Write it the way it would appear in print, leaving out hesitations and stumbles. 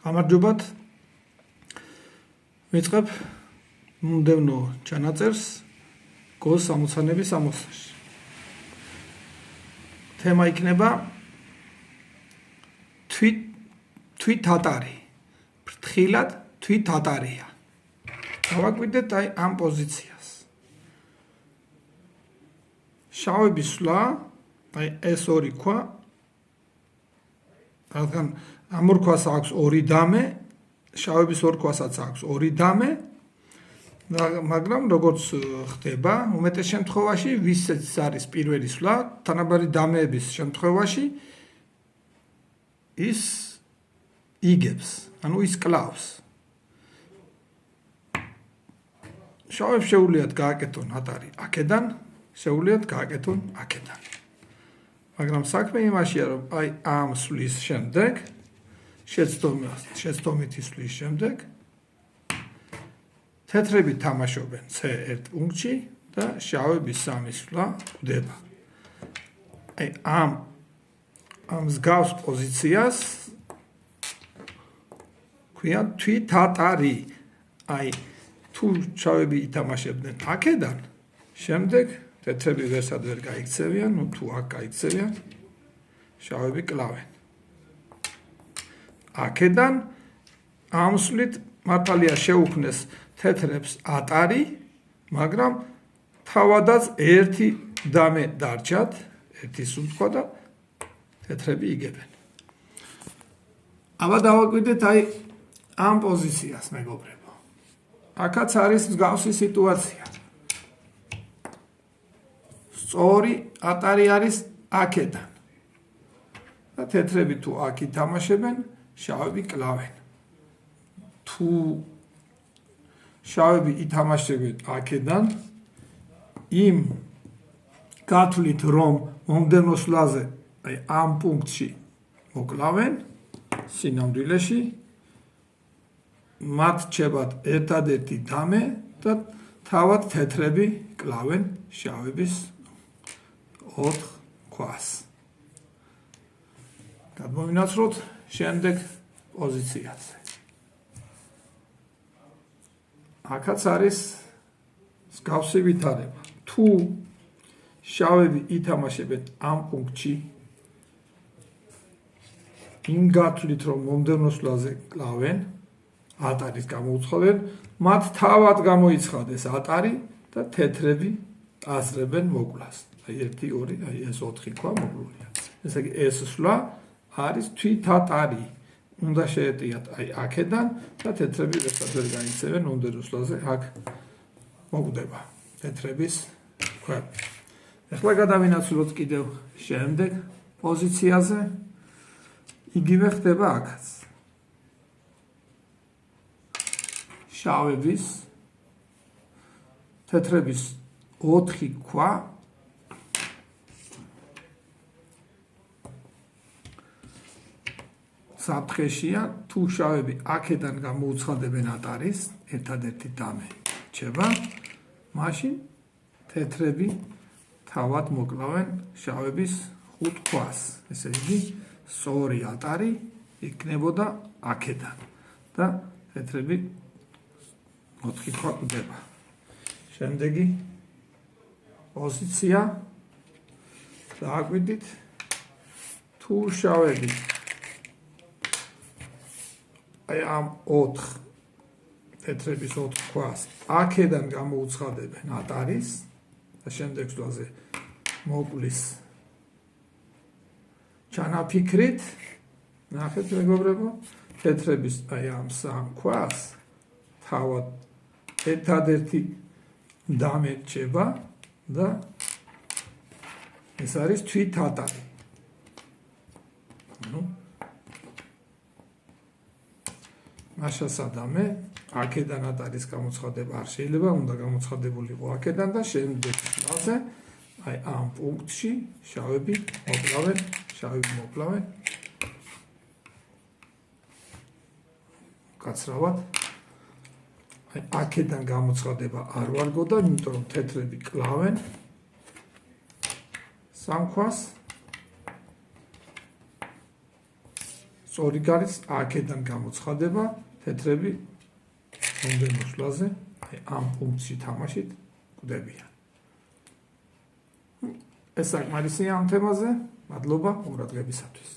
გამარჯობათ. ვიწყებ მომდევნო ჩანაწერს გოს ამოცანების ამოცნაში. თემა იქნება თვით ატარი. ფრთხილად თვით ატარია. დავაკვირდეთ ამ პოზიციას. შავების სვლა, ეს ორი ქვა, რადგან ამ ორ ქვას აქვს ორი დამე, შავების ორ ქვასაც აქვს ორი დამე, მაგრამ როგორც ხდება, უმეტეს შემთხვევაში, ვისაც არის პირველი სვლა, თანაბარი დამეების შემთხვევაში ის იგებს, ანუ ის კლავს. შავებს შეუძლიათ გააკეთონ ატარი აქედან, შეუძლიათ გააკეთონ აქედან. მაგრამ საქმე იმაშია, რომ ამ სვლის შემდეგ, შეცდომითი სვლის შემდეგ, თეთრები თამაშობენ C1 პუნქტში და შავების სამი სვლა კვდება. ამ მსგავს პოზიციას ქვია თვით ატარი. თუ შავები ითამაშებდნენ აქედან, შემდეგ თეთრები ვერსად ვერ გაიქცევიან, თუ აქ გაიქცევიან, შავები კლავენ. აქედან ამ სვლით მართალია შეუქმნეს თეთრებს ატარი, მაგრამ თავადაც ერთი დამე დარჩათ, ერთი სუნთქვა და თეთრები იგებენ. აბა დავაკვირდეთ ამ პოზიციას, მეგობრებო. აქაც არის მსგავსი სიტუაცია. სწორი ატარი არის აქედან. და თეთრები თუ აქ ითამაშებენ, შავები კლავენ. თუ შავები ითამაშებენ აქედან, იმ გათვლით, რომ მომდევნო სვლაზე, ამ პუნქტში მოკლავენ, სინამდვილეში, მათ რჩებათ ერთადერთი დამე და თავად თეთრები კლავენ შავების 4 ქვას. გადმოვინაცვლოთ შემდეგ პოზიციაზე. აქაც არის მსგავსი ვითარება. თუ შავები ითამაშებენ ამ პუნქტში, იმ გათვლით, რომ მომდევნო სვლაზე კლავენ, ატარის გამოუცხადნენ, მათ თავად გამოიცხადეს ატარი და თეთრები აზრებენ მოკლას. 1, 2, ეს 4 ქვა მოკლულია. ესე იგი, ეს სვლა არის თვით ატარი. უნდა შეეტიათ აქედან და თეთრები ვერცად ვერ გაიქცევენ მომდევნო სვლაზე აქ მოკვდება თეთრების ქვები. ეხლა გადავინაცვლოთ კიდევ შემდეგ პოზიციაზე. იგივე ხდება აქაც. შავების თეთრების 4 ქვა საფრთხეშია, თუ შავები აქედან გამოუცხადებენ ატარის, ერთადერთი დამე რჩება, მაშინ თეთრები თავად მოკლავენ შავების 5 ქვას. ესე იგი, სწორი ატარი იქნებოდა აქედან და თეთრები 4 ქვა კვდება. შემდეგი პოზიცია დააკვირდით, თუ შავები ამ 4 თეთრების 4 ქვას აქედან გამოუცხადებენ ატარის და შემდეგ სვლაზე მოკლის ჩანაფიქრით, ნახეთ მეგობრებო, თეთრების ამ 3 ქვას თავად ერთადერთი დამე რჩება და ეს არის თვით ატარი. მაშასადამე, აქედან ატარის გამოცხადება არ შეიძლება, უნდა გამოცხადებულიყო აქედან და შემდეგ სვლაზე, ამ პუნქტში შავები მოკლავენ. კაცრავად, აქედან გამოცხადება არ ვარგოდა, იმიტომ რომ თეთრები კლავენ 3 ქვას, სწორი გარის აქედან გამოცხადება თეთრები მომდევნო სვლაზე ამ ფუნქციის თამაშით კვდებიან. ეს საკმარისია ამ თემაზე. მადლობა ყურადღებისათვის.